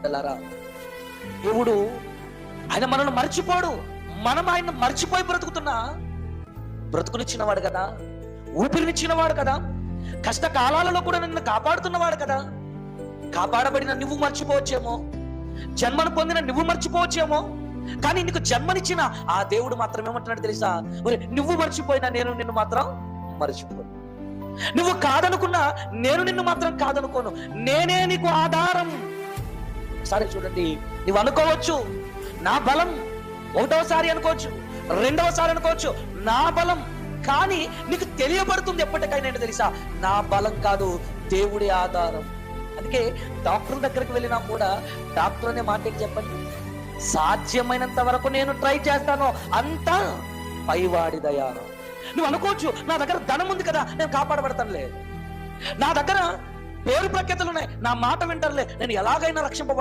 పిల్లరా, దేవుడు ఆయన మనల్ని మర్చిపోడు. మనం ఆయన మర్చిపోయి బ్రతుకునిచ్చినవాడు కదా, ఊపిరినిచ్చినవాడు కదా, కష్టకాలాలలో కూడా నిన్ను కాపాడుతున్నవాడు కదా. కాపాడబడిన నువ్వు మర్చిపోవచ్చేమో, జన్మను పొందిన నువ్వు మర్చిపోవచ్చేమో, కానీ నీకు జన్మనిచ్చిన ఆ దేవుడు మాత్రం ఏమంటున్నాడు తెలుసా? మరి నువ్వు మర్చిపోయినా నేను నిన్ను మాత్రం మర్చిపోను. నువ్వు కాదనుకున్నా నేను నిన్ను మాత్రం కాదనుకోను. నేనే నీకు ఆధారం. సరే చూడండి, నువ్వు అనుకోవచ్చు నా బలం, ఒకటోసారి అనుకోవచ్చు, రెండవసారి అనుకోవచ్చు నా బలం, కానీ నీకు తెలియబడుతుంది ఎప్పటికైనా ఏంటో తెలుసా? నా బలం కాదు, దేవుడి ఆధారం. అందుకే డాక్టర్ దగ్గరికి వెళ్ళినా కూడా డాక్టర్ అనే మాట ఏంటి చెప్పండి? సాధ్యమైనంత వరకు నేను ట్రై చేస్తాను, అంతా పైవాడి దయ. నువ్వు అనుకోవచ్చు నా దగ్గర ధనం ఉంది కదా, నేను కాపాడబడతానులే, నా దగ్గర పేరు ప్రఖ్యాతలు ఉన్నాయి, నా మాట వింటారులే, నేను ఎలాగైనా రక్షింపబడతాను.